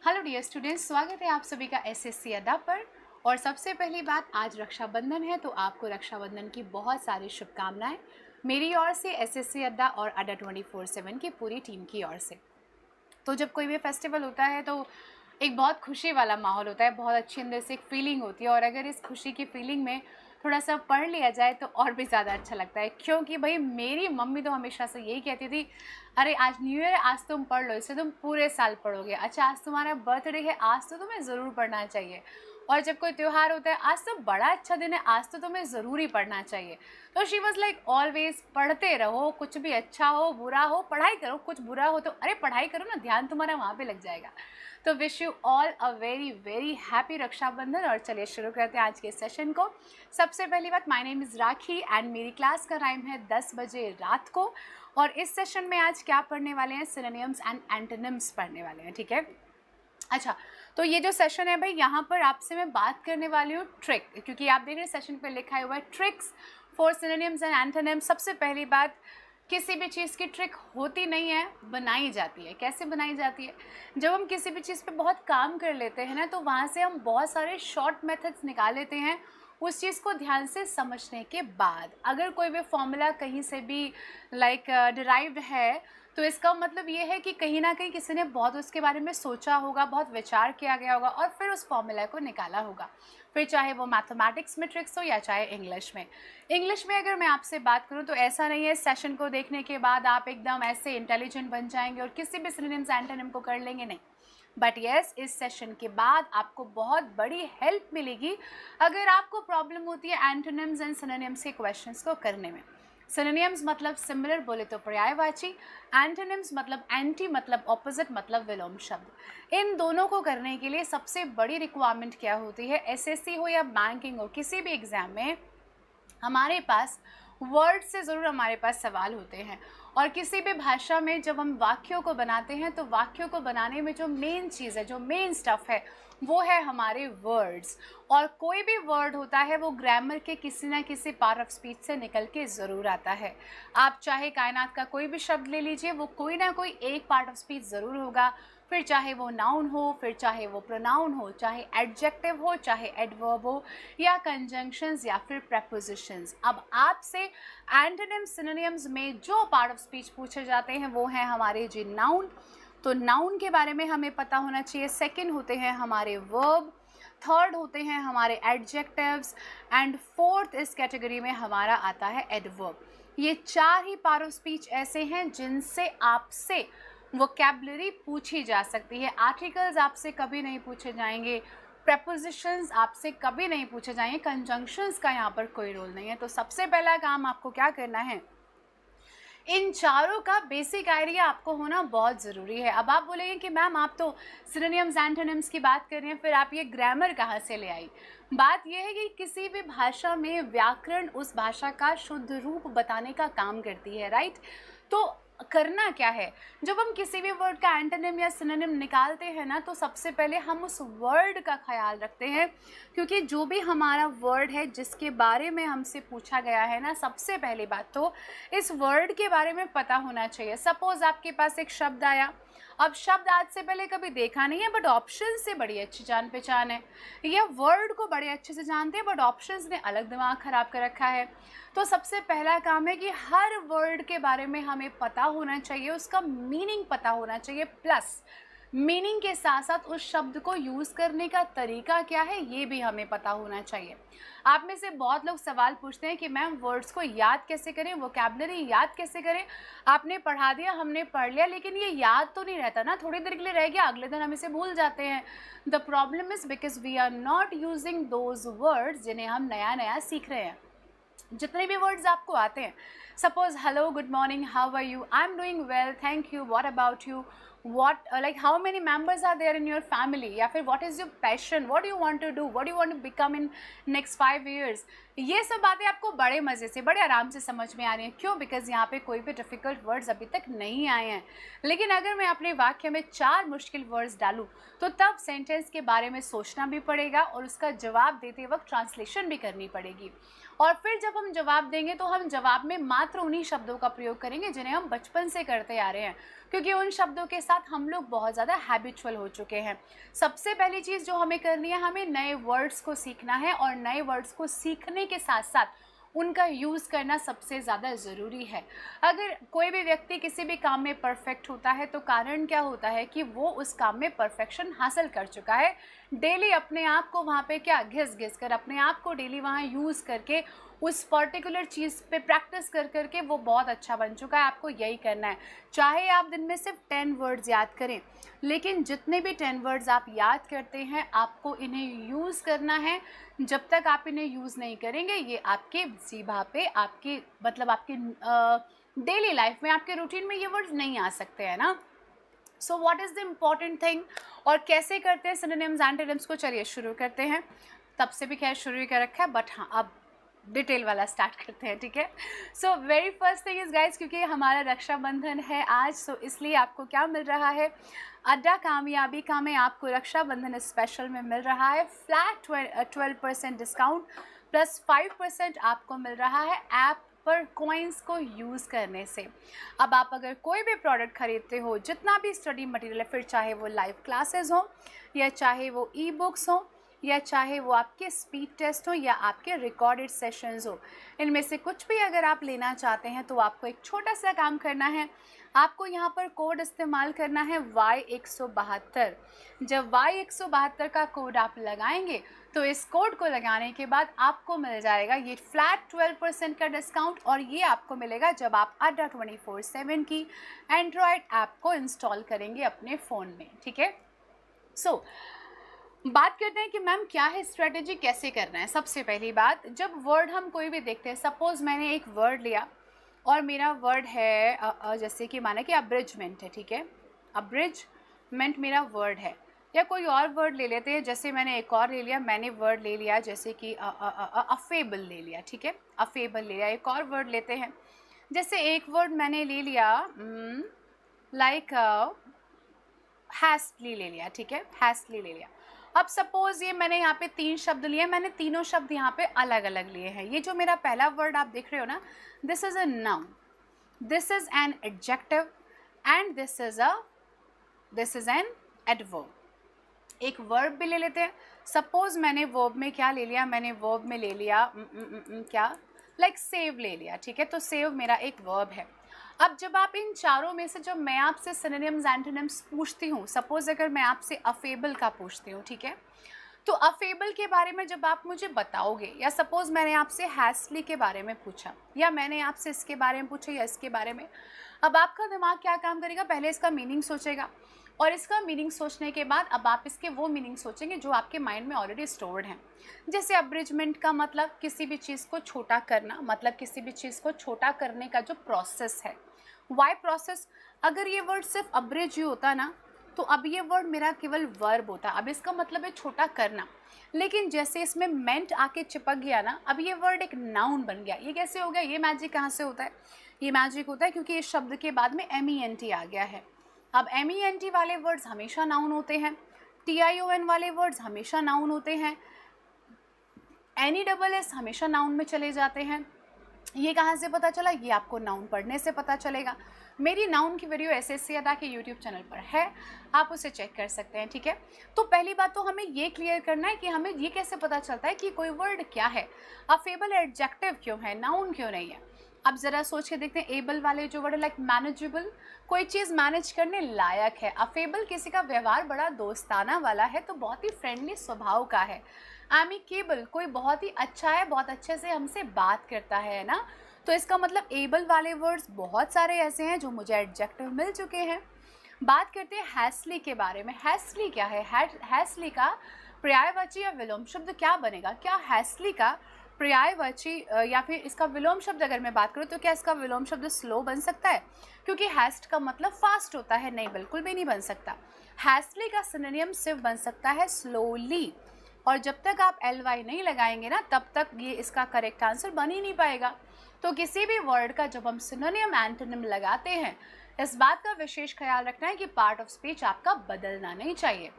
Hello dear students, स्वागत है आप सभी का एसएससी अड्डा पर। और सबसे पहली बात, आज रक्षाबंधन है तो आपको रक्षाबंधन की बहुत सारी शुभकामनाएं मेरी ओर से, एसएससी अड्डा और अड्डा 24/7 की पूरी टीम की ओर से। तो जब कोई भी फेस्टिवल होता है तो एक बहुत खुशी वाला माहौल होता है, बहुत अच्छी अंदर से एक फीलिंग होती है। और अगर इस खुशी की फीलिंग में थोड़ा सा पढ़ लिया जाए तो और भी ज़्यादा अच्छा लगता है, क्योंकि भाई मेरी मम्मी तो हमेशा से यही कहती थी, अरे आज न्यू ईयर, आज तुम पढ़ लो, इससे तुम पूरे साल पढ़ोगे। अच्छा, आज तुम्हारा बर्थडे है, आज तो तुम्हें ज़रूर पढ़ना चाहिए। और जब कोई त्यौहार होता है, आज तो बड़ा अच्छा दिन है, आज तो तुम्हें ज़रूर ही पढ़ना चाहिए। तो शी वॉज लाइक ऑलवेज, पढ़ते रहो, कुछ भी अच्छा हो बुरा हो पढ़ाई करो, कुछ बुरा हो तो अरे पढ़ाई करो ना, ध्यान तुम्हारा वहाँ पे लग जाएगा। तो wish you all a very very happy Rakshabandhan. और चलिए शुरू करते हैं आज के सेशन को। सबसे पहली बात, my name is rakhi and मेरी क्लास का टाइम है 10 बजे रात को। और इस सेशन में आज क्या पढ़ने वाले हैं, सिनोनिम्स एंड एंटोनिम्स पढ़ने वाले हैं, ठीक है। अच्छा, तो ये जो सेशन है भाई, यहाँ पर आपसे मैं बात करने वाली हूँ ट्रिक, क्योंकि आप देख रहे हैं सेशन पे लिखा हुआ है tricks for synonyms and antonyms. सबसे पहली बात, किसी भी चीज़ की ट्रिक होती नहीं है, बनाई जाती है। कैसे बनाई जाती है? जब हम किसी भी चीज़ पे बहुत काम कर लेते हैं ना, तो वहाँ से हम बहुत सारे शॉर्ट मेथड्स निकाल लेते हैं उस चीज़ को ध्यान से समझने के बाद। अगर कोई भी फॉर्मूला कहीं से भी लाइक डिराइव्ड है, तो इसका मतलब ये है कि कहीं ना कहीं किसी ने बहुत उसके बारे में सोचा होगा, बहुत विचार किया गया होगा और फिर उस फॉर्मूला को निकाला होगा। फिर चाहे वो मैथमेटिक्स में ट्रिक्स हो या चाहे इंग्लिश में। इंग्लिश में अगर मैं आपसे बात करूं तो ऐसा नहीं है सेशन को देखने के बाद आप एकदम ऐसे इंटेलिजेंट बन जाएंगे और किसी भी सिनोनिम्स एंटोनिम को कर लेंगे, नहीं। बट येस, इस सेशन के बाद आपको बहुत बड़ी हेल्प मिलेगी अगर आपको प्रॉब्लम होती है एंटोनिम्स एंड सिनोनिम्स के क्वेश्चंस को करने में। सिनोनिम्स मतलब सिमिलर, बोले तो पर्यायवाची। एंटोनिम्स मतलब एंटी, मतलब ऑपोजिट, मतलब विलोम शब्द। इन दोनों को करने के लिए सबसे बड़ी रिक्वायरमेंट क्या होती है, एसएससी हो या बैंकिंग हो, किसी भी एग्जाम में हमारे पास वर्ड से ज़रूर हमारे पास सवाल होते हैं। और किसी भी भाषा में जब हम वाक्यों को बनाते हैं तो वाक्यों को बनाने में जो मेन चीज़ है, जो मेन स्टफ़ है, वो है हमारे वर्ड्स। और कोई भी वर्ड होता है वो ग्रामर के किसी ना किसी पार्ट ऑफ स्पीच से निकल के ज़रूर आता है। आप चाहे कायनात का कोई भी शब्द ले लीजिए, वो कोई ना कोई एक पार्ट ऑफ स्पीच ज़रूर होगा। फिर चाहे वो नाउन हो, फिर चाहे वो प्रोनाउन हो, चाहे एडजेक्टिव हो, चाहे एडवर्ब हो, या कंजंक्शंस या फिर प्रेपोजिशंस। अब आपसे एंटोनिम्स सिनोनिम्स में जो पार्ट ऑफ स्पीच पूछे जाते हैं वो हैं हमारे जी नाउन। तो नाउन के बारे में हमें पता होना चाहिए। सेकंड होते हैं हमारे वर्ब, थर्ड होते हैं हमारे एडजेक्टिव्स एंड फोर्थ इस कैटेगरी में हमारा आता है एडवर्ब। ये चार ही पार्ट ऑफ स्पीच ऐसे हैं जिनसे आपसे वोकैबुलरी पूछी जा सकती है। आर्टिकल्स आपसे कभी नहीं पूछे जाएंगे, प्रेपोजिशंस आपसे कभी नहीं पूछे जाएंगे, कंजंक्शंस का यहाँ पर कोई रोल नहीं है। तो सबसे पहला काम आपको क्या करना है, इन चारों का बेसिक आइडिया आपको होना बहुत ज़रूरी है। अब आप बोलेंगे कि मैम आप तो सिनोनिम्स एंटोनिम्स की बात कर रही हैं, फिर आप ये ग्रामर कहाँ से ले आई? बात यह है कि किसी भी भाषा में व्याकरण उस भाषा का शुद्ध रूप बताने का काम करती है, राइट। तो करना क्या है, जब हम किसी भी वर्ड का एंटोनिम या सिनोनिम निकालते हैं ना, तो सबसे पहले हम उस वर्ड का ख्याल रखते हैं, क्योंकि जो भी हमारा वर्ड है जिसके बारे में हमसे पूछा गया है ना, सबसे पहली बात तो इस वर्ड के बारे में पता होना चाहिए। सपोज आपके पास एक शब्द आया, अब शब्द आज से पहले कभी देखा नहीं है बट ऑप्शन से बड़ी अच्छी जान पहचान है, या वर्ड को बड़े अच्छे से जानते हैं बट ऑप्शंस ने अलग दिमाग खराब कर रखा है। तो सबसे पहला काम है कि हर वर्ड के बारे में हमें पता होना चाहिए, उसका मीनिंग पता होना चाहिए, प्लस मीनिंग के साथ साथ उस शब्द को यूज़ करने का तरीका क्या है ये भी हमें पता होना चाहिए। आप में से बहुत लोग सवाल पूछते हैं कि मैम वर्ड्स को याद कैसे करें, वोकैबुलरी याद कैसे करें। आपने पढ़ा दिया, हमने पढ़ लिया, लेकिन ये याद तो नहीं रहता ना, थोड़ी देर के लिए रह गया, अगले दिन हम इसे भूल जाते हैं। The problem is because we are not using those words जिन्हें हम नया नया सीख रहे हैं। जितने भी वर्ड्स आपको आते हैं, suppose hello, good morning, how are you, I am doing well, thank you, what about you, what like how many members are there in your family, या फिर what is your passion, what do you want to do, what do you want to become in next 5 years। ये सब बातें आपको बड़े मज़े से, बड़े आराम से समझ में आ रही हैं। क्यों? बिकॉज यहाँ पे कोई भी डिफ़िकल्ट वर्ड्स अभी तक नहीं आए हैं। लेकिन अगर मैं अपने वाक्य में 4 मुश्किल वर्ड्स डालूँ तो तब सेंटेंस के बारे में सोचना भी पड़ेगा और उसका जवाब देते वक्त ट्रांसलेशन भी करनी पड़ेगी। और फिर जब हम जवाब देंगे तो हम जवाब में मात्र उन्हीं शब्दों का प्रयोग करेंगे जिन्हें हम बचपन से करते आ रहे हैं, क्योंकि उन शब्दों के साथ हम लोग बहुत ज़्यादा हैबिचुअल हो चुके हैं। सबसे पहली चीज़ जो हमें करनी है, हमें नए वर्ड्स को सीखना है, और नए वर्ड्स को सीखने के साथ साथ उनका यूज़ करना सबसे ज़्यादा ज़रूरी है। अगर कोई भी व्यक्ति किसी भी काम में परफेक्ट होता है तो कारण क्या होता है कि वो उस काम में परफेक्शन हासिल कर चुका है। डेली अपने आप को वहाँ पे क्या घिस घिस कर, अपने आप को डेली वहाँ यूज़ करके, उस पर्टिकुलर चीज़ पे प्रैक्टिस कर करके वो बहुत अच्छा बन चुका है। आपको यही करना है। चाहे आप दिन में सिर्फ 10 वर्ड्स याद करें, लेकिन जितने भी 10 वर्ड्स आप याद करते हैं आपको इन्हें यूज़ करना है। जब तक आप इन्हें यूज़ नहीं करेंगे, ये आपके जीभा पे, आपके मतलब आपके डेली लाइफ में, आपके रूटीन में ये वर्ड्स नहीं आ सकते हैं ना। So what is the important thing, और कैसे करते हैं सिनोनिम्स एंटोनिम्स को, चलिए शुरू करते हैं। तब से भी खैर शुरू ही कर रखा है, बट हाँ अब डिटेल वाला स्टार्ट करते हैं, ठीक है। So very first thing is guys, क्योंकि हमारा रक्षाबंधन है आज, सो इसलिए आपको क्या मिल रहा है, अड्डा कामयाबी का में आपको रक्षाबंधन स्पेशल में मिल रहा है फ्लैट 12% डिस्काउंट प्लस 5% आपको मिल रहा है ऐप पर कॉइन्स को यूज़ करने से। अब आप अगर कोई भी प्रोडक्ट खरीदते हो, जितना भी स्टडी मटेरियल है, फिर चाहे वो लाइव क्लासेस हो, या चाहे वो ई बुक्स हो, या चाहे वो आपके स्पीड टेस्ट हो, या आपके रिकॉर्डेड सेशंस हो, इनमें से कुछ भी अगर आप लेना चाहते हैं तो आपको एक छोटा सा काम करना है। आपको यहाँ पर कोड इस्तेमाल करना है Y172। जब Y172 का कोड आप लगाएंगे तो इस कोड को लगाने के बाद आपको मिल जाएगा ये फ्लैट 12% का डिस्काउंट, और ये आपको मिलेगा जब आप अड्डा 24/7 की एंड्रॉयड ऐप को इंस्टॉल करेंगे अपने फ़ोन में, ठीक है। सो बात करते हैं कि मैम क्या है स्ट्रेटेजी, कैसे करना है। सबसे पहली बात, जब वर्ड हम कोई भी देखते हैं, सपोज़ मैंने एक वर्ड लिया और मेरा वर्ड है जैसे कि माना कि अब्रिजमेंट है, ठीक है, अब्रिजमेंट मेरा वर्ड है, या कोई और वर्ड ले लेते हैं, जैसे मैंने एक और ले लिया, मैंने वर्ड ले लिया जैसे कि अफेबल ले लिया, ठीक है, अफेबल ले लिया। एक और वर्ड लेते हैं, जैसे एक वर्ड मैंने ले लिया लाइक हैस्टली ले लिया, ठीक है, हैस्टली ले लिया। अब सपोज़ ये मैंने यहाँ पे 3 शब्द लिए, मैंने तीनों शब्द यहाँ पे अलग अलग लिए हैं। ये जो मेरा पहला वर्ड आप देख रहे हो ना, this is a noun, this is an adjective, and this is an adverb. एक वर्ब भी ले लेते हैं। सपोज़ मैंने वर्ब में क्या ले लिया, मैंने वर्ब में ले लिया क्या, लाइक सेव ले लिया, ठीक है, तो सेव मेरा एक वर्ब है। अब जब आप इन चारों में से, जब मैं आपसे सिनोनिम्स एंटोनिम्स पूछती हूँ, सपोज़ अगर मैं आपसे अफेबल का पूछती हूँ, ठीक है, तो अफेबल के बारे में जब आप मुझे बताओगे, या सपोज़ मैंने आपसे हैस्टली के बारे में पूछा, या मैंने आपसे इसके बारे में पूछा, या इसके बारे में, अब आपका दिमाग क्या काम करेगा, पहले इसका मीनिंग सोचेगा, और इसका मीनिंग सोचने के बाद अब आप इसके वो मीनिंग सोचेंगे जो आपके माइंड में ऑलरेडी स्टोर्ड हैं। जैसे अब्रिजमेंट का मतलब किसी भी चीज़ को छोटा करना, मतलब किसी भी चीज़ को छोटा करने का जो प्रोसेस है, वाई प्रोसेस। अगर ये वर्ड सिर्फ अब्रिज ही होता ना, तो अब ये वर्ड मेरा केवल वर्ब होता, अब इसका मतलब है छोटा करना। लेकिन जैसे इसमें मेंट आके चिपक गया ना, अब ये वर्ड एक नाउन बन गया। ये कैसे हो गया, ये मैजिक कहाँ से होता है, ये मैजिक होता है क्योंकि इस शब्द के बाद में MENT आ गया है। अब MENT वाले वर्ड्स हमेशा नाउन होते हैं, TION वाले वर्ड्स हमेशा नाउन होते हैं, NESS हमेशा नाउन में चले जाते हैं। ये कहाँ से पता चला, ये आपको नाउन पढ़ने से पता चलेगा। मेरी नाउन की वीडियो SSC अड्डा के यूट्यूब चैनल पर है, आप उसे चेक कर सकते हैं, ठीक है। तो पहली बात तो हमें ये क्लियर करना है कि हमें ये कैसे पता चलता है कि कोई वर्ड क्या है, अफेबल एडजेक्टिव क्यों है, नाउन क्यों नहीं है। अब ज़रा सोच के देखते हैं, एबल वाले जो वर्ड है लाइक मैनेजेबल, कोई चीज़ मैनेज करने लायक है। अफेबल किसी का व्यवहार बड़ा दोस्ताना वाला है, तो बहुत ही फ्रेंडली स्वभाव का है। एमिकेबल कोई बहुत ही अच्छा है, बहुत अच्छे से हमसे बात करता है ना। तो इसका मतलब एबल वाले वर्ड्स बहुत सारे ऐसे हैं जो मुझे एडजेक्टिव मिल चुके हैं। बात करते हैं हैस्टली के बारे में। हैस्टली क्या है, हैस्टली का पर्यायवाची या विलोम शब्द क्या बनेगा, क्या हैस्टली का पर्यायवाची या फिर इसका विलोम शब्द अगर मैं बात करूँ तो क्या इसका विलोम शब्द स्लो बन सकता है, क्योंकि हैस्ट का मतलब फास्ट होता है, नहीं बिल्कुल भी नहीं बन सकता। हैस्टली का सिनोनिम सिर्फ बन सकता है स्लोली, और जब तक आप LY नहीं लगाएंगे ना, तब तक ये इसका करेक्ट आंसर बन ही नहीं पाएगा। तो किसी भी वर्ड का जब हम सिनोनिम एंटोनिम लगाते हैं, इस बात का विशेष ख्याल रखना है कि पार्ट ऑफ स्पीच आपका बदलना नहीं चाहिए।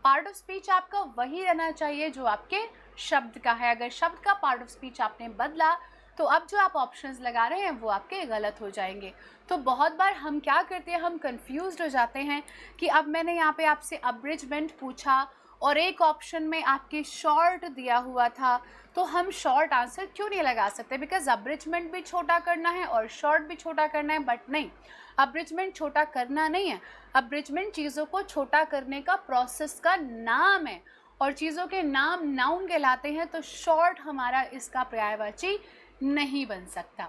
पार्ट ऑफ स्पीच आपका वही रहना चाहिए जो आपके शब्द का है। अगर शब्द का पार्ट ऑफ स्पीच आपने बदला तो अब जो आप ऑप्शंस लगा रहे हैं वो आपके गलत हो जाएंगे। तो बहुत बार हम क्या करते हैं, हम कंफ्यूज्ड हो जाते हैं कि अब मैंने यहाँ पे आपसे अब्रिजमेंट पूछा और एक ऑप्शन में आपके शॉर्ट दिया हुआ था, तो हम शॉर्ट आंसर क्यों नहीं लगा सकते, बिकॉज अब्रिजमेंट भी छोटा करना है और शॉर्ट भी छोटा करना है। बट नहीं, अब्रिजमेंट छोटा करना नहीं है, अब्रिजमेंट चीज़ों को छोटा करने का प्रोसेस का नाम है और चीज़ों के नाम नाउन कहलाते हैं। तो शॉर्ट हमारा इसका पर्यायवाची नहीं बन सकता।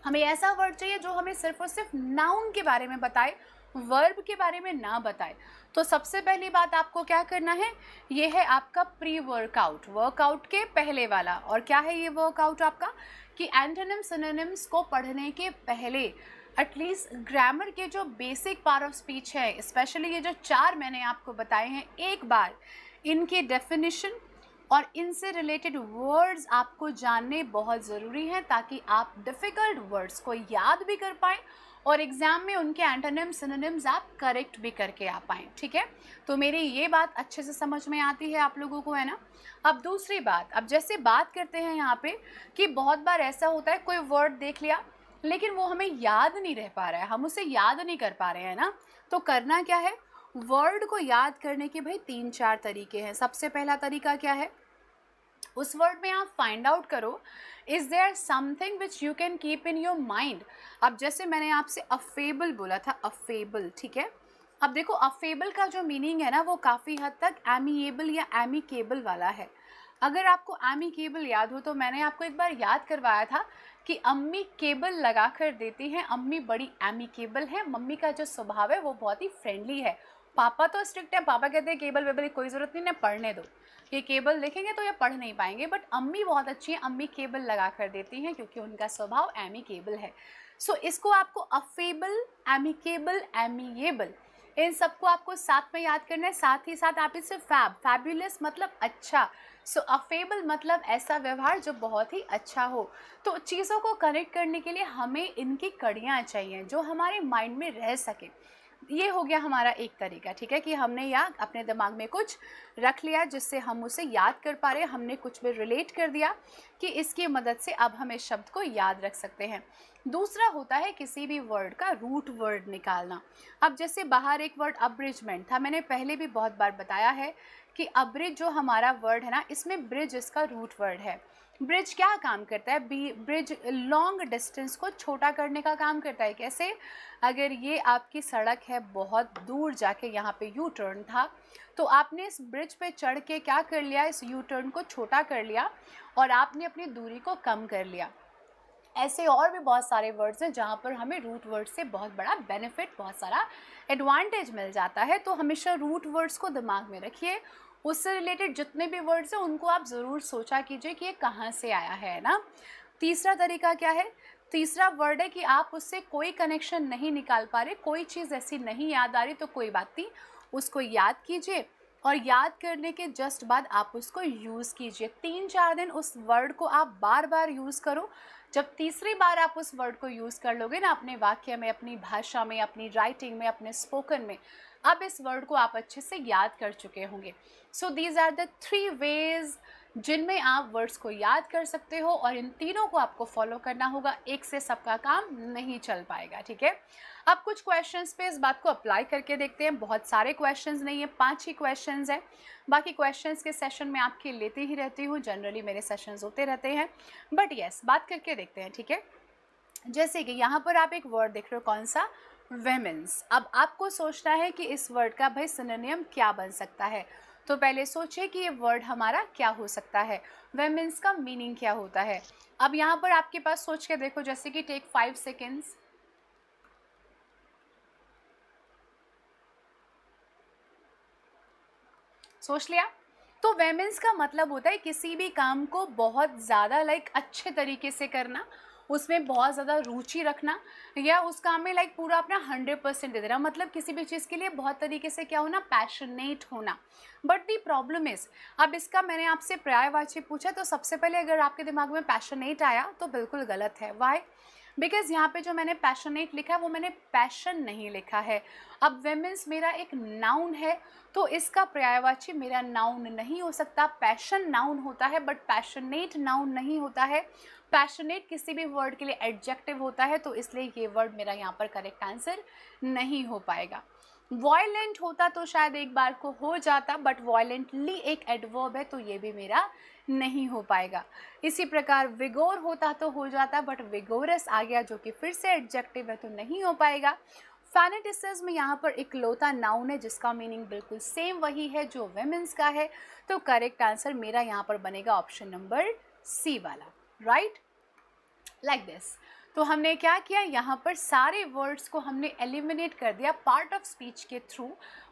हमें ऐसा वर्ड चाहिए जो हमें सिर्फ और सिर्फ नाउन के बारे में बताए, वर्ब के बारे में ना बताए। तो सबसे पहली बात आपको क्या करना है, ये है आपका प्री वर्कआउट, वर्कआउट के पहले वाला। और क्या है ये वर्कआउट आपका, कि एंटोनिम्स सिनोनिम्स को पढ़ने के पहले एटलीस्ट ग्रामर के जो बेसिक पार्ट ऑफ स्पीच है, स्पेशली ये जो 4 मैंने आपको बताए हैं, एक बार इनके डेफिनेशन और इनसे रिलेटेड वर्ड्स आपको जानने बहुत ज़रूरी हैं, ताकि आप डिफ़िकल्ट वर्ड्स को याद भी कर पाएँ और एग्ज़ाम में उनके एंटोनिम्स सिनोनिम्स आप करेक्ट भी करके आ पाएँ। ठीक है, तो मेरी ये बात अच्छे से समझ में आती है आप लोगों को, है ना। अब दूसरी बात, अब जैसे बात करते हैं यहाँ पे कि बहुत बार ऐसा होता है कोई वर्ड देख लिया लेकिन वो हमें याद नहीं रह पा रहा है, हम उसे याद नहीं कर पा रहे हैं ना। तो करना क्या है, वर्ड को याद करने के भाई 3-4 तरीके हैं। सबसे पहला तरीका क्या है, उस वर्ड में आप फाइंड आउट करो is there something which you can keep in your mind. अब जैसे मैंने आपसे अफेबल बोला था, अफेबल, ठीक है। अब देखो अफेबल का जो मीनिंग है ना वो काफ़ी हद तक एमिएबल या एमिकेबल वाला है। अगर आपको एमिकेबल याद हो तो मैंने आपको एक बार याद करवाया था कि अम्मी केबल लगा कर देती हैं, अम्मी बड़ी एमिकेबल है, मम्मी का जो स्वभाव है वो बहुत ही फ्रेंडली है। पापा तो स्ट्रिक्ट है, पापा कहते हैं केबल वेबल की कोई ज़रूरत नहीं, ना पढ़ने दो, ये केबल देखेंगे तो ये पढ़ नहीं पाएंगे। बट अम्मी बहुत अच्छी हैं, अम्मी केबल लगा कर देती हैं क्योंकि उनका स्वभाव एमिकेबल है। सो इसको आपको अफेबल, एमिकेबल, एमिएबल, इन सबको आपको साथ में याद करना है। साथ ही साथ आप इसे फैबुलस मतलब अच्छा, सो अफेबल मतलब ऐसा व्यवहार जो बहुत ही अच्छा हो। तो चीज़ों को कनेक्ट करने के लिए हमें इनकी कड़ियाँ चाहिए जो हमारे माइंड में रह सके। ये हो गया हमारा एक तरीका, ठीक है, कि हमने या अपने दिमाग में कुछ रख लिया जिससे हम उसे याद कर पा रहे हैं, हमने कुछ भी रिलेट कर दिया कि इसकी मदद से अब हम इस शब्द को याद रख सकते हैं। दूसरा होता है किसी भी वर्ड का रूट वर्ड निकालना। अब जैसे बाहर एक वर्ड अब्रिजमेंट था, मैंने पहले भी बहुत बार बताया है कि अब्रिज जो हमारा वर्ड है ना, इसमें ब्रिज इसका रूट वर्ड है। ब्रिज क्या काम करता है, ब्रिज लॉन्ग डिस्टेंस को छोटा करने का काम करता है। कैसे, अगर ये आपकी सड़क है, बहुत दूर जाके यहाँ पे यू टर्न था, तो आपने इस ब्रिज पे चढ़ के क्या कर लिया, इस यू टर्न को छोटा कर लिया और आपने अपनी दूरी को कम कर लिया। ऐसे और भी बहुत सारे वर्ड्स हैं जहाँ पर हमें रूट वर्ड से बहुत बड़ा बेनिफिट, बहुत सारा एडवांटेज मिल जाता है। तो हमेशा रूट वर्ड्स को दिमाग में रखिए, उससे रिलेटेड जितने भी वर्ड्स हैं उनको आप ज़रूर सोचा कीजिए कि ये कहाँ से आया है ना। तीसरा तरीका क्या है, तीसरा वर्ड है कि आप उससे कोई कनेक्शन नहीं निकाल पा रहे, कोई चीज़ ऐसी नहीं याद आ रही, तो कोई बात नहीं, उसको याद कीजिए और याद करने के जस्ट बाद आप उसको यूज़ कीजिए। 3-4 दिन उस वर्ड को आप बार बार यूज़ करो। जब तीसरी बार आप उस वर्ड को यूज़ कर लोगे ना अपने वाक्य में, अपनी भाषा में, अपनी राइटिंग में, अपने स्पोकन में, अब इस वर्ड को आप अच्छे से याद कर चुके होंगे। So these are the 3 ways जिनमें आप वर्ड्स को याद कर सकते हो और इन तीनों को आपको फॉलो करना होगा, एक से सबका काम नहीं चल पाएगा, ठीक है। अब कुछ क्वेश्चंस पे इस बात को अप्लाई करके देखते हैं। बहुत सारे क्वेश्चंस नहीं है, 5 ही क्वेश्चंस हैं। बाकी क्वेश्चंस के सेशन में आपके लेती ही रहती हूँ, जनरली मेरे सेशंस होते रहते हैं, बट यस बात करके देखते हैं, ठीक है। जैसे कि यहाँ पर आप एक वर्ड देख रहे हो, कौन सा, वेमेंस। अब आपको सोचना है कि इस वर्ड का भाई सिनोनिम क्या बन सकता है। तो पहले सोचिए कि ये वर्ड हमारा क्या हो सकता है, वेमेंस का मीनिंग क्या होता है। अब यहाँ पर आपके पास सोच के देखो, जैसे कि टेक 5 सेकेंड्स। सोच लिया। तो वेमेंस का मतलब होता है किसी भी काम को बहुत ज़्यादा अच्छे तरीके से करना, उसमें बहुत ज़्यादा रुचि रखना, या उस काम में पूरा अपना 100% दे देना। मतलब किसी भी चीज़ के लिए बहुत तरीके से क्या होना, पैशनेट होना। बट दी प्रॉब्लम इज़, अब इसका मैंने आपसे पर्यायवाची पूछा तो सबसे पहले अगर आपके दिमाग में पैशनेट आया तो बिल्कुल गलत है। वाई, बिकॉज यहाँ पे जो मैंने पैशनेट लिखा है वो मैंने पैशन नहीं लिखा है। अब वेमेंस मेरा एक नाउन है तो इसका पर्यायवाची मेरा नाउन नहीं हो सकता। पैशन नाउन होता है बट पैशनेट नाउन नहीं होता है। पैशनेट किसी भी वर्ड के लिए एडजेक्टिव होता है, तो इसलिए ये वर्ड मेरा यहाँ पर करेक्ट आंसर नहीं हो पाएगा। वॉयलेंट होता तो शायद एक बार को हो जाता, बट वॉयलेंटली एक एडवर्ब है तो ये भी मेरा नहीं हो पाएगा। इसी प्रकार विगोर होता तो हो जाता, बट विगोरस आ गया जो कि फिर से एडजेक्टिव है तो नहीं हो पाएगा। फैनेटिसिज्म यहाँ पर इकलौता नाउन है जिसका मीनिंग बिल्कुल सेम वही है जो वेमेंस का है, तो करेक्ट आंसर मेरा यहाँ पर बनेगा ऑप्शन नंबर सी वाला, राइट, लाइक दिस। तो हमने क्या किया, यहाँ पर सारे वर्ड्स को हमने एलिमिनेट कर दिया पार्ट ऑफ स्पीच के थ्रू।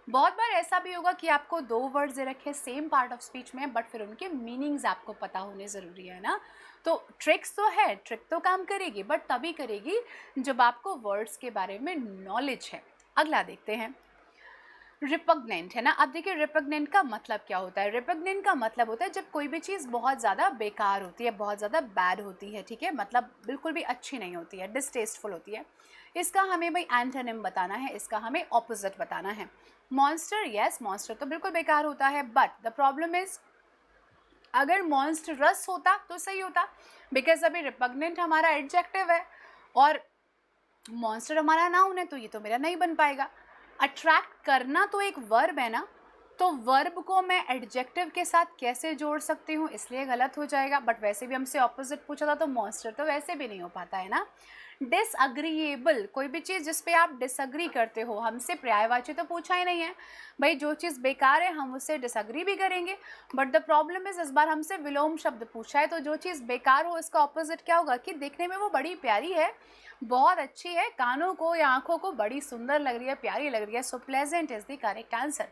बहुत बार ऐसा भी होगा कि आपको दो वर्ड्स दे रखे सेम पार्ट ऑफ स्पीच में, बट फिर उनके मीनिंग्स आपको पता होने ज़रूरी है ना। तो ट्रिक्स तो है, ट्रिक तो काम करेगी, बट तभी करेगी जब आपको वर्ड्स के बारे में नॉलेज है। अगला देखते हैं, रिपग्नेंट है ना। अब देखिए रिपग्नेंट का मतलब क्या होता है। रिपग्नेंट का मतलब होता है जब कोई भी चीज़ बहुत ज़्यादा बेकार होती है, बहुत ज़्यादा बैड होती है, ठीक है, मतलब बिल्कुल भी अच्छी नहीं होती है, डिसटेस्टफुल होती है। इसका हमें भाई एंटोनिम बताना है, इसका हमें ऑपोजिट बताना है। मॉन्स्टर, यस मॉन्स्टर तो बिल्कुल बेकार होता है, बट द प्रॉब्लम इज अगर मॉन्स्टरस होता तो सही होता, बिकॉज अभी रिपग्नेंट हमारा एडजेक्टिव है और मॉन्स्टर हमारा नाउन है, तो ये तो मेरा नहीं बन पाएगा। अट्रैक्ट करना तो एक वर्ब है ना, तो वर्ब को मैं एडजेक्टिव के साथ कैसे जोड़ सकती हूँ, इसलिए गलत हो जाएगा। बट वैसे भी हमसे ऑपोजिट पूछा था तो मॉन्स्टर तो वैसे भी नहीं हो पाता है ना। डिसअग्रीएबल, कोई भी चीज़ जिस पे आप डिसअग्री करते हो, हमसे पर्यायवाची तो पूछा ही नहीं है भाई, जो चीज़ बेकार है हम उससे डिसअग्री भी करेंगे, बट द प्रॉब्लम इज इस बार हमसे विलोम शब्द पूछा है, तो जो चीज़ बेकार हो इसका ऑपोजिट क्या होगा कि देखने में वो बड़ी प्यारी है, बहुत अच्छी है, कानों को या आंखों को बड़ी सुंदर लग रही है, प्यारी लग रही है, so pleasant is the correct answer.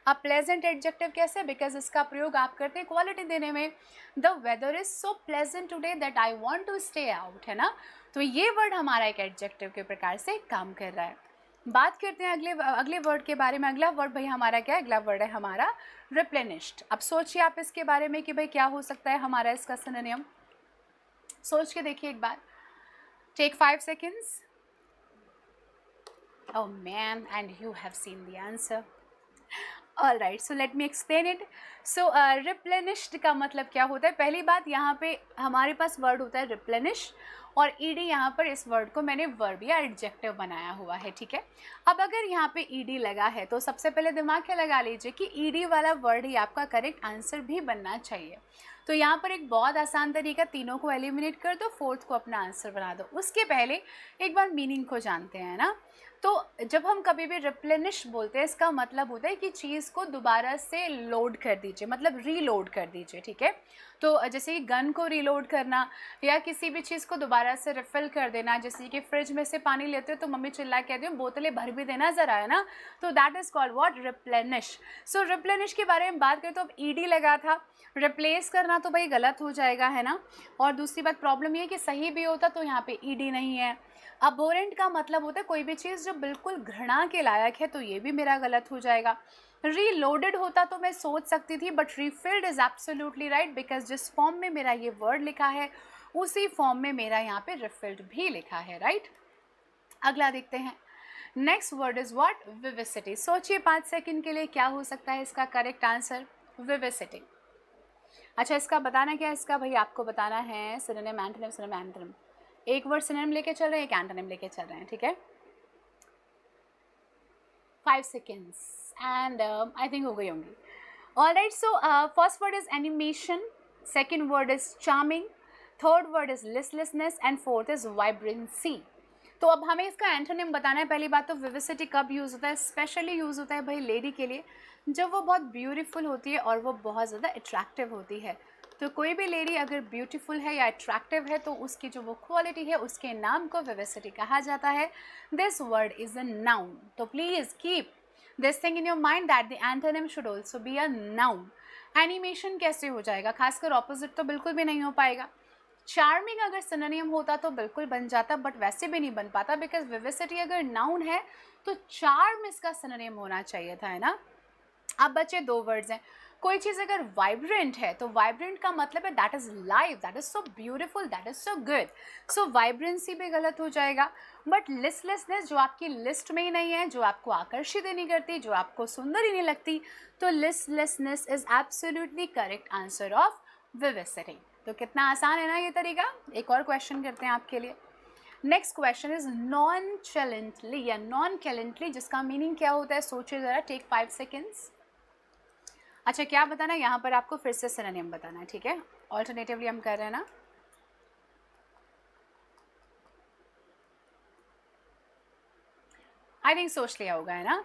अब प्लेजेंट एडजेक्टिव कैसे, बिकॉज इसका प्रयोग आप करते हैं क्वालिटी देने में। The weather is so pleasant today that I want to stay out, है ना, तो ये वर्ड हमारा एक एडजेक्टिव के प्रकार से काम कर रहा है। बात करते हैं अगले वर्ड के बारे में। अगला वर्ड भाई हमारा क्या है, अगला वर्ड है हमारा रिप्लेनिश्ड। अब सोचिए आप इसके बारे में कि भाई क्या हो सकता है हमारा इसका सिनोनिम, सोच के देखिए एक बार। Take 5 seconds. Oh man, and you have seen the answer. All right, so let me explain it. So replenished का मतलब क्या होता है। पहली बात, यहाँ पे हमारे पास वर्ड होता है replenish और ed यहाँ पर इस वर्ड को मैंने वर्ब या एडजेक्टिव बनाया हुआ है, ठीक है। अब अगर यहाँ पे ed लगा है तो सबसे पहले दिमाग क्या लगा लीजिए कि ed वाला वर्ड ही आपका करेक्ट आंसर भी बनना चाहिए। तो यहाँ पर एक बहुत आसान तरीका, तीनों को एलिमिनेट कर दो, फोर्थ को अपना आंसर बना दो। उसके पहले एक बार मीनिंग को जानते हैं ना। तो जब हम कभी भी रिप्लेनिश बोलते हैं इसका मतलब होता है कि चीज़ को दोबारा से लोड कर दीजिए, मतलब रीलोड कर दीजिए, ठीक है। तो जैसे कि गन को रीलोड करना या किसी भी चीज़ को दोबारा से रिफ़िल कर देना, जैसे कि फ्रिज में से पानी लेते हो तो मम्मी चिल्ला कहती हो बोतलें भर भी देना ज़रा, है ना, तो that is called what, replenish. So replenish के बारे में बात करें तो अब ईडी लगा था, रिप्लेस करना तो भाई गलत हो जाएगा, है ना। और दूसरी बात प्रॉब्लम ये है कि सही भी होता तो यहाँ पे ईडी नहीं है। अबोरेंट का मतलब होता है कोई भी चीज़ जो बिल्कुल घृणा के लायक है, तो ये भी मेरा गलत हो जाएगा। रीलोडेड होता तो मैं सोच सकती थी, but refilled is absolutely right, because जिस फॉर्म में मेरा ये वर्ड लिखा है उसी फॉर्म में मेरा यहाँ पे रिफिल्ड भी लिखा है, राइट। अगला देखते हैं, नेक्स्ट वर्ड इज़ व्हाट, विविसिटी। सोचिए 5 सेकेंड के लिए क्या हो सकता है इसका करेक्ट आंसर, विविसिटी। अच्छा, इसका बताना क्या है, इसका भाई आपको बताना है सिनोनिम, एंटोनिम, सिनोनिम, एंटोनिम। एक वर्ड सिनोनिम लेके चल रहे हैं, एक एंटोनिम लेके चल रहे हैं, ठीक है। 5 seconds एंड आई थिंक हो गई होंगी। All right, so first word is animation, second word is charming, third word is listlessness and fourth is vibrancy. तो अब हमें इसका एंटोनिम बताना है। पहली बात तो विविसिटी कब यूज़ होता है, स्पेशली यूज़ होता है भाई लेडी के लिए, जब वो बहुत ब्यूटीफुल होती है और वो बहुत ज़्यादा अट्रैक्टिव होती है। तो कोई भी लेडी अगर ब्यूटीफुल है या अट्रैक्टिव है तो उसकी जो वो क्वालिटी है उसके नाम को विविसिटी कहा जाता है। This word is a noun, तो please keep this thing in your mind that the antonym should also be a noun. Animation कैसे हो जाएगा, खासकर ऑपोजिट तो बिल्कुल भी नहीं हो पाएगा। चार्मिंग अगर सिनोनिम होता तो बिल्कुल बन जाता, बट वैसे भी नहीं बन पाता, बिकॉज विविसिटी अगर नाउन है तो चार्म इसका सिनोनिम होना चाहिए था, है ना। अब बचे दो वर्ड्स हैं, कोई चीज़ अगर वाइब्रेंट है तो वाइब्रेंट का मतलब है that is live, that is so beautiful, that is so good. So vibrancy भी गलत हो जाएगा। बट लिस्टलेसनेस जो आपकी लिस्ट में ही नहीं है, जो आपको आकर्षित ही नहीं करती, जो आपको सुंदर ही नहीं लगती, तो listlessness is absolutely correct answer of vivacity. तो कितना आसान है ना ये तरीका। एक और क्वेश्चन करते हैं आपके लिए। नेक्स्ट क्वेश्चन इज नॉन चैलेंटली या नॉन कैलेंटली, जिसका मीनिंग क्या होता है सोचिए ज़रा, टेक 5 सेकेंड्स। अच्छा क्या बताना है यहाँ पर आपको, फिर से सिनोनिम बताना है, ठीक है। ऑल्टरनेटिवली हम कर रहे हैं ना। आई थिंक सोच लिया होगा, है ना।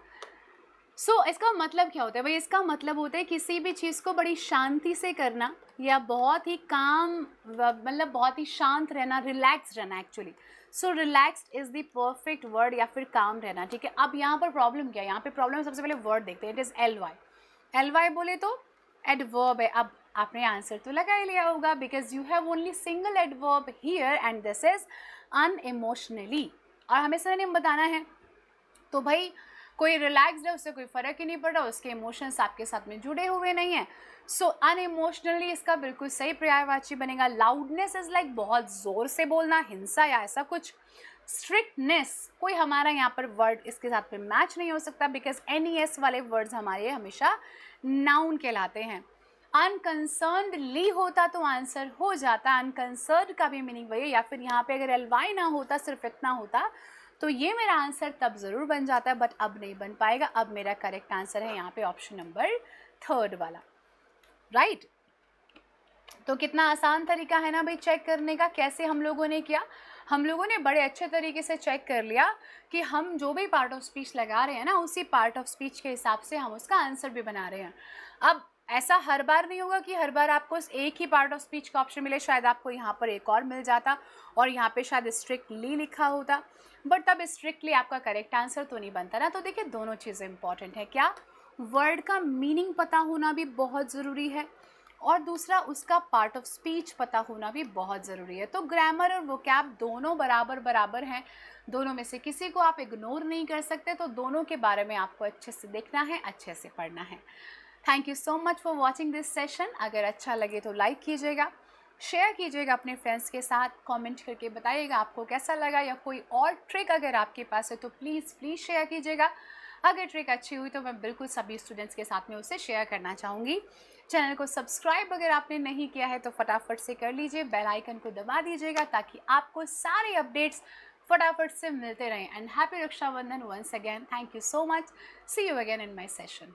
सो इसका मतलब क्या होता है भाई, इसका मतलब होता है किसी भी चीज़ को बड़ी शांति से करना या बहुत ही काम, मतलब बहुत ही शांत रहना, रिलैक्स रहना actually. So relaxed is the perfect word, या फिर काम रहना, ठीक है। अब यहाँ पर प्रॉब्लम क्या है, यहाँ पे प्रॉब्लम सबसे पहले वर्ड देखते हैं, इट इज़ LY। LY बोले तो एडवर्ब है। अब आपने आंसर तो लगा ही लिया होगा, because you have only single adverb here and this is unemotionally, और हमें सिनोनिम बताना है। तो भाई कोई रिलैक्सड है उससे कोई फ़र्क ही नहीं पड़ रहा, उसके इमोशंस आपके साथ में जुड़े हुए नहीं हैं। सो अनइमोशनली इसका बिल्कुल सही पर्यायवाची बनेगा। लाउडनेस इज़ लाइक बहुत ज़ोर से बोलना, हिंसा या ऐसा कुछ। स्ट्रिक्टनेस कोई हमारा यहाँ पर वर्ड इसके साथ में मैच नहीं हो सकता, बिकॉज NES वाले वर्ड्स हमारे हमेशा नाउन कहलाते हैं। अनकंसर्नडली होता तो आंसर हो जाता, अनकंसर्न का भी मीनिंग वही है, या फिर यहाँ पे अगर LY ना होता, सिर्फ इतना होता, तो ये मेरा आंसर तब ज़रूर बन जाता है, बट अब नहीं बन पाएगा। अब मेरा करेक्ट आंसर है यहाँ पे ऑप्शन नंबर 3 वाला, राइट। तो कितना आसान तरीका है ना भाई चेक करने का। कैसे हम लोगों ने किया, हम लोगों ने बड़े अच्छे तरीके से चेक कर लिया कि हम जो भी पार्ट ऑफ स्पीच लगा रहे हैं ना, उसी पार्ट ऑफ स्पीच के हिसाब से हम उसका आंसर भी बना रहे हैं। अब ऐसा हर बार नहीं होगा कि हर बार आपको एक ही पार्ट ऑफ स्पीच का ऑप्शन मिले, शायद आपको यहाँ पर एक और मिल जाता और यहाँ पे शायद स्ट्रिक्टली लिखा होता, बट तब स्ट्रिक्टली आपका करेक्ट आंसर तो नहीं बनता ना। तो देखिए दोनों चीज़ें इंपॉर्टेंट है। क्या, वर्ड का मीनिंग पता होना भी बहुत ज़रूरी है, और दूसरा उसका पार्ट ऑफ स्पीच पता होना भी बहुत ज़रूरी है। तो ग्रामर और वोकैब दोनों बराबर बराबर हैं, दोनों में से किसी को आप इग्नोर नहीं कर सकते, तो दोनों के बारे में आपको अच्छे से देखना है, अच्छे से पढ़ना है। Thank you so much for watching this session. अगर अच्छा लगे तो लाइक कीजिएगा, शेयर कीजिएगा अपने फ्रेंड्स के साथ, कमेंट करके बताइएगा आपको कैसा लगा, या कोई और ट्रिक अगर आपके पास है तो प्लीज़ शेयर कीजिएगा। अगर ट्रिक अच्छी हुई तो मैं बिल्कुल सभी स्टूडेंट्स के साथ में उसे शेयर करना चाहूँगी। चैनल को सब्सक्राइब अगर आपने नहीं किया है तो फटाफट से कर लीजिए, बेल आइकन को दबा दीजिएगा ताकि आपको सारे अपडेट्स फटाफट से मिलते रहें। And happy Rakshabandhan once again. Thank you so much. See you again in my session.